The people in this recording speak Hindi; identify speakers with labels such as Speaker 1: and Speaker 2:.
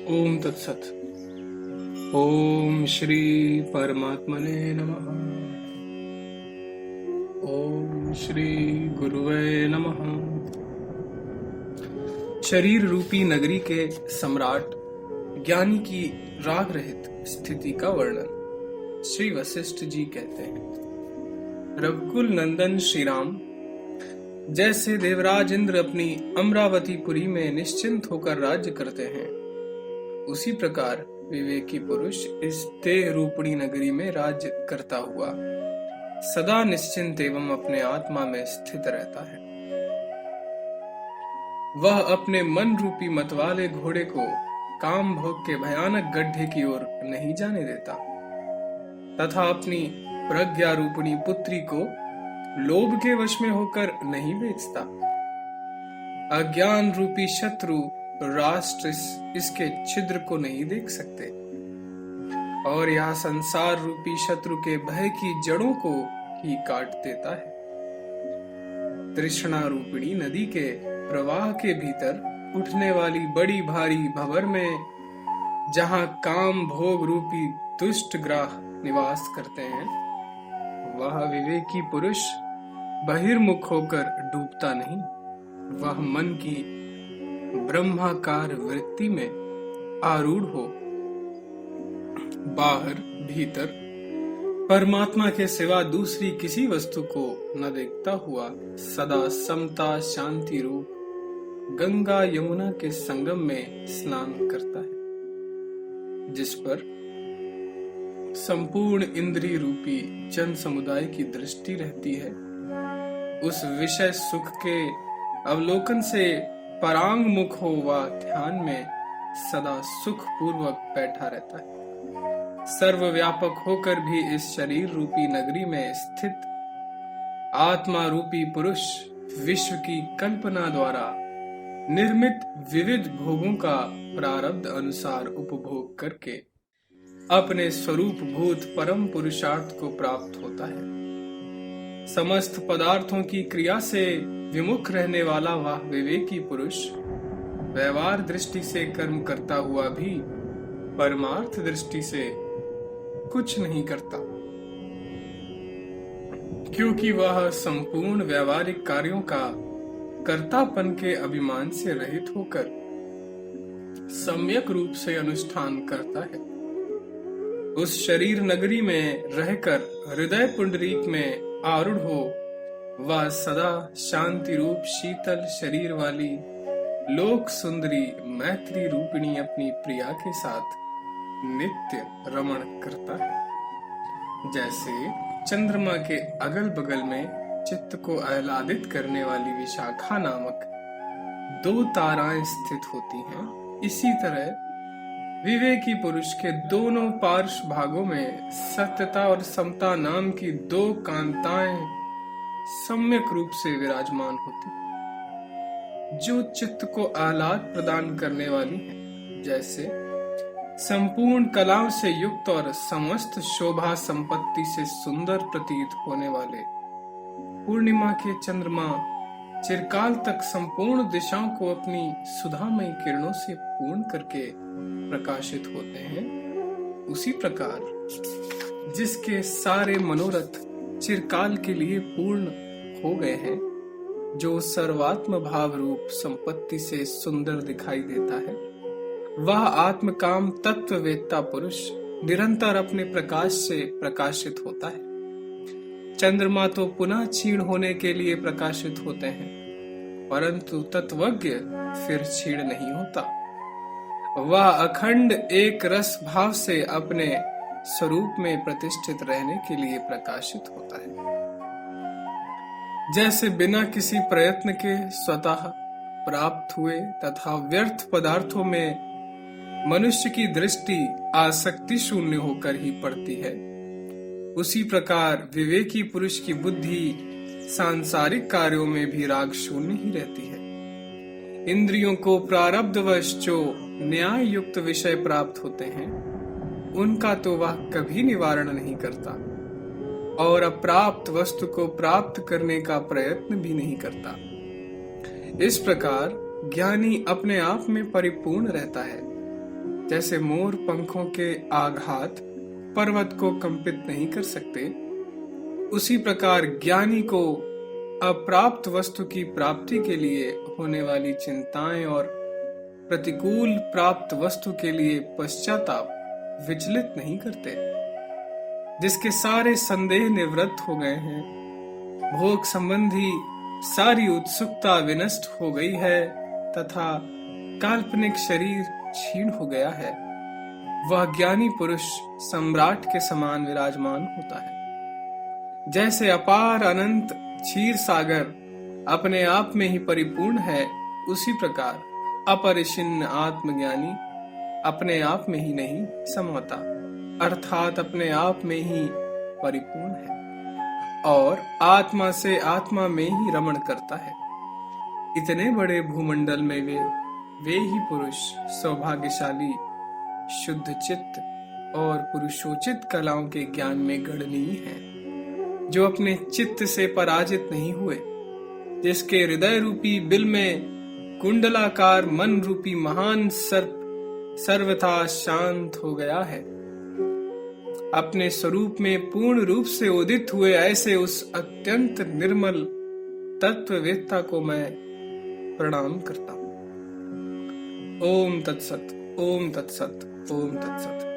Speaker 1: ओम तत्सत। ओम श्री परमात्मने नमः। ओम श्री गुरुवे नमः। शरीर रूपी नगरी के सम्राट ज्ञानी की राग रहित स्थिति का वर्णन श्री वशिष्ठ जी कहते हैं। रघुकुल नंदन श्री राम जैसे देवराज इंद्र अपनी अमरावतीपुरी में निश्चिंत होकर राज्य करते हैं, उसी प्रकार विवेकी पुरुष इस देह रूपणी नगरी में राज्य करता हुआ सदा निश्चिंत एवं अपने आत्मा में स्थित रहता है। वह अपने मन रूपी मतवाले घोड़े को काम भोग के भयानक गड्ढे की ओर नहीं जाने देता तथा अपनी प्रज्ञा रूपणी पुत्री को लोभ के वश में होकर नहीं बेचता। अज्ञान रूपी शत्रु राष्ट्र इसके छिद्र को नहीं देख सकते और यह संसार रूपी शत्रु के भय की जड़ों को ही काट देता है। तृष्णा रूपिणी नदी के प्रवाह के भीतर उठने वाली बड़ी भारी भंवर में जहां काम भोग रूपी दुष्ट ग्राह निवास करते हैं, वह विवेकी पुरुष बहिर्मुख होकर डूबता नहीं। वह मन की ब्रह्माकार वृत्ति में आरूढ़ हो बाहर भीतर परमात्मा के सिवा दूसरी किसी वस्तु को न देखता हुआ सदा समता शांति रूप गंगा यमुना के संगम में स्नान करता है, जिस पर संपूर्ण इंद्रिय रूपी जन समुदाय की दृष्टि रहती है। उस विषय सुख के अवलोकन से परांग मुख हो वह ध्यान में सदा सुख पूर्वक बैठा रहता है। सर्वव्यापक होकर भी इस शरीर रूपी नगरी में स्थित आत्मा रूपी पुरुष विश्व की कल्पना द्वारा निर्मित विविध भोगों का प्रारब्ध अनुसार उपभोग करके अपने स्वरूप भूत परम पुरुषार्थ को प्राप्त होता है। समस्त पदार्थों की क्रिया से विमुख रहने वाला वह विवेकी पुरुष व्यवहार दृष्टि से कर्म करता हुआ भी परमार्थ दृष्टि से कुछ नहीं करता, क्योंकि वह संपूर्ण व्यावहारिक कार्यों का कर्तापन के अभिमान से रहित होकर सम्यक रूप से अनुष्ठान करता है। उस शरीर नगरी में रहकर हृदय पुंडरीक में आरूढ़ हो वह सदा शांति रूप शीतल शरीर वाली लोक सुंदरी मैत्री रूपिणी अपनी प्रिया के साथ नित्य रमण करता है। जैसे चंद्रमा के अगल बगल में चित्त को आह्लादित करने वाली विशाखा नामक दो ताराएं स्थित होती हैं, इसी तरह विवेकी पुरुष के दोनों पार्श्व भागों में सत्यता और समता नाम की दो कांताएं सम्यक रूप से विराजमान होती, जो चित्त को आह्लाद प्रदान करने वाली है। जैसे संपूर्ण कलाओं से युक्त और समस्त शोभा संपत्ति से सुंदर प्रतीत होने वाले पूर्णिमा के चंद्रमा चिरकाल तक संपूर्ण दिशाओं को अपनी सुधामयी किरणों से पूर्ण करके प्रकाशित होते हैं, उसी प्रकार जिसके सारे मनोरथ चिरकाल के लिए पूर्ण हो गए हैं, जो सर्वात्म भाव रूप संपत्ति से सुंदर दिखाई देता है, वह आत्मकाम तत्ववेत्ता पुरुष निरंतर अपने प्रकाश से प्रकाशित होता है। चंद्रमा तो पुनः क्षीण होने के लिए प्रकाशित होते हैं, परंतु तत्वज्ञ फिर क्षीण नहीं होता। वह अखंड एक रस भाव से अपने स्वरूप में प्रतिष्ठित रहने के लिए प्रकाशित होता है। जैसे बिना किसी प्रयत्न के स्वतः प्राप्त हुए तथा व्यर्थ पदार्थों में मनुष्य की दृष्टि आसक्ति शून्य होकर ही पड़ती है, उसी प्रकार विवेकी पुरुष की बुद्धि सांसारिक कार्यों में भी राग शून्य ही रहती है। इंद्रियों को प्रारब्धवश जो न्याय युक्त विषय प्राप्त होते हैं, उनका तो वह कभी निवारण नहीं करता और अप्राप्त वस्तु को प्राप्त करने का प्रयत्न भी नहीं करता। इस प्रकार ज्ञानी अपने आप में परिपूर्ण रहता है जैसे मोर पंखों के आघात पर्वत को कंपित नहीं कर सकते, उसी प्रकार ज्ञानी को अप्राप्त वस्तु की प्राप्ति के लिए होने वाली चिंताएं और प्रतिकूल प्राप्त वस्तु के लिए पश्चाताप विचलित नहीं करते। जिसके सारे संदेह निवृत्त हो गए हैं, भोग संबंधी सारी उत्सुकता विनष्ट हो गई है तथा काल्पनिक शरीर क्षीण हो गया है, वह ज्ञानी पुरुष सम्राट के समान विराजमान होता है। जैसे अपार अनंत क्षीर सागर अपने आप में ही परिपूर्ण है, उसी प्रकार अपरिछिन्न आत्मज्ञानी अपने आप में ही नहीं समाता, अर्थात अपने आप में ही परिपूर्ण है और आत्मा से आत्मा में ही रमण करता है। इतने बड़े भूमंडल में वे ही पुरुष सौभाग्यशाली, शुद्ध चित्त और पुरुषोचित कलाओं के ज्ञान में गणनीय हैं, जो अपने चित्त से पराजित नहीं हुए, जिसके हृदय रूपी बिल में कुंडलाकार मन रूपी महान सर्प सर्वथा शांत हो गया है। अपने स्वरूप में पूर्ण रूप से उदित हुए ऐसे उस अत्यंत निर्मल तत्ववेत्ता को मैं प्रणाम करता हूं। ओम तत्सत, ओम तत्सत, ओम तत्सत।